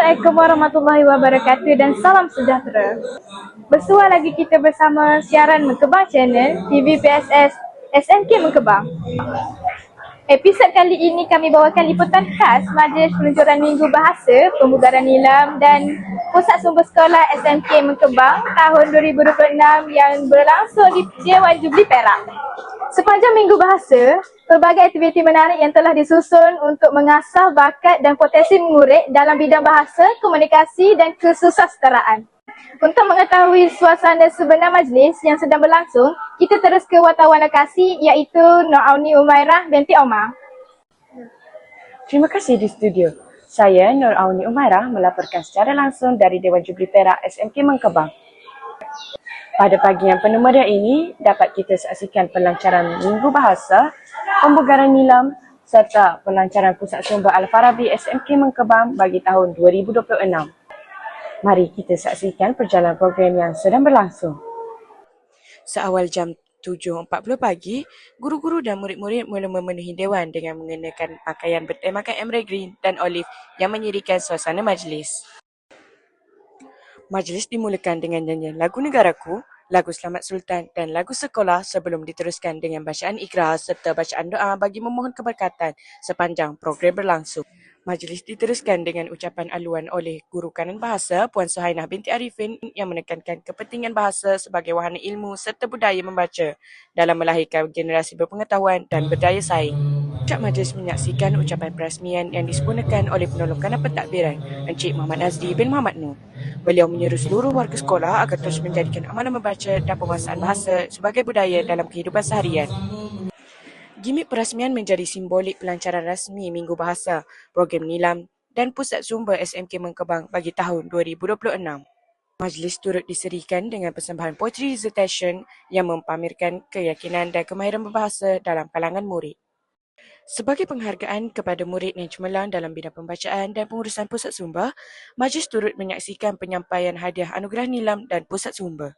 Assalamualaikum warahmatullahi wabarakatuh dan salam sejahtera. Bersua lagi kita bersama siaran Mengkebang Channel TV PSS SMK Mengkebang. Episod kali ini kami bawakan liputan khas Majlis Peluncuran Minggu Bahasa Pembugaran Nilam dan Pusat Sumber Sekolah SMK Mengkebang tahun 2026 yang berlangsung di Dewan Jubli Perak. Sepanjang Minggu Bahasa, pelbagai aktiviti menarik yang telah disusun untuk mengasah bakat dan potensi murid dalam bidang bahasa, komunikasi dan kesusasteraan. Untuk mengetahui suasana sebenar majlis yang sedang berlangsung, kita terus ke wartawan lokasi iaitu Nur Auni Umairah binti Omar. Terima kasih di studio. Saya Nur Auni Umairah melaporkan secara langsung dari Dewan Jubli Perak SMK Mengkebang. Pada pagi yang penuh meriah ini, dapat kita saksikan pelancaran Minggu Bahasa, Pembugaran Nilam serta pelancaran Pusat Sumber Al-Farabi SMK Mengkebang bagi tahun 2026. Mari kita saksikan perjalanan program yang sedang berlangsung. Seawal jam 7.40 pagi, guru-guru dan murid-murid mula memenuhi dewan dengan mengenakan pakaian bertemakan emerald green dan olive yang menyirikan suasana majlis. Majlis dimulakan dengan nyanyian lagu Negaraku, lagu Selamat Sultan dan lagu sekolah sebelum diteruskan dengan bacaan ikrar serta bacaan doa bagi memohon keberkatan sepanjang program berlangsung. Majlis diteruskan dengan ucapan aluan oleh Guru Kanan Bahasa Puan Suhainah binti Arifin yang menekankan kepentingan bahasa sebagai wahana ilmu serta budaya membaca dalam melahirkan generasi berpengetahuan dan berdaya saing. Puncak majlis menyaksikan ucapan perasmian yang disempurnakan oleh penolong kanan pentadbiran Encik Muhammad Nazri bin Muhammad Nur. Beliau menyeru seluruh warga sekolah agar terus menjadikan amalan membaca dan penguasaan bahasa sebagai budaya dalam kehidupan seharian. Gimik perasmian menjadi simbolik pelancaran rasmi Minggu Bahasa, Program Nilam dan Pusat Sumber SMK Mengkebang bagi tahun 2026. Majlis turut diserikan dengan persembahan poetry recitation yang mempamerkan keyakinan dan kemahiran berbahasa dalam kalangan murid. Sebagai penghargaan kepada murid yang cemerlang dalam bidang pembacaan dan pengurusan pusat sumber, majlis turut menyaksikan penyampaian hadiah anugerah Nilam dan pusat sumber.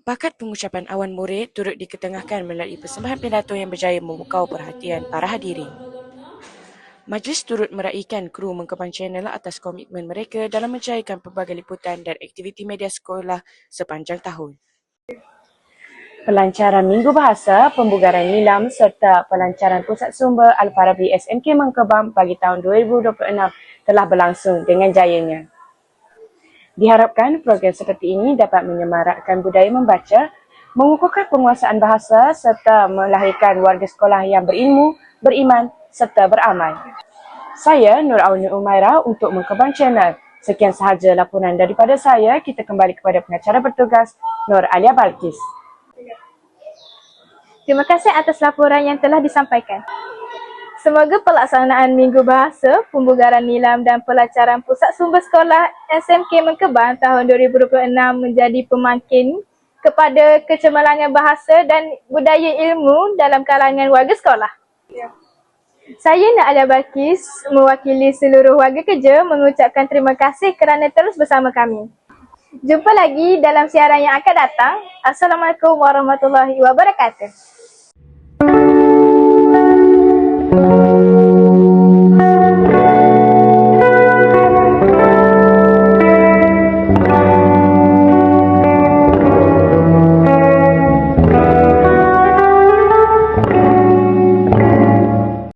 Bakat pengucapan awan murid turut diketengahkan melalui persembahan pidato yang berjaya memukau perhatian para hadirin. Majlis turut meraihkan kru Mengkebang Channel atas komitmen mereka dalam menjayakan pelbagai liputan dan aktiviti media sekolah sepanjang tahun. Pelancaran Minggu Bahasa, Pembugaran Nilam serta pelancaran Pusat Sumber Al-Farabi SMK Mengkebang bagi tahun 2026 telah berlangsung dengan jayanya. Diharapkan program seperti ini dapat menyemarakkan budaya membaca, mengukuhkan penguasaan bahasa serta melahirkan warga sekolah yang berilmu, beriman serta beramal. Saya Nur Auni Umairah untuk Mengkebang Channel. Sekian sahaja laporan daripada saya. Kita kembali kepada pengacara bertugas Nur Alia Balkis. Terima kasih atas laporan yang telah disampaikan. Semoga pelaksanaan Minggu Bahasa, Pembugaran Nilam dan pelancaran Pusat Sumber Sekolah SMK Mengkebang tahun 2026 menjadi pemakin kepada kecemerlangan bahasa dan budaya ilmu dalam kalangan warga sekolah. Saya Nur Alia Balkis mewakili seluruh warga kerja mengucapkan terima kasih kerana terus bersama kami. Jumpa lagi dalam siaran yang akan datang. Assalamualaikum warahmatullahi wabarakatuh.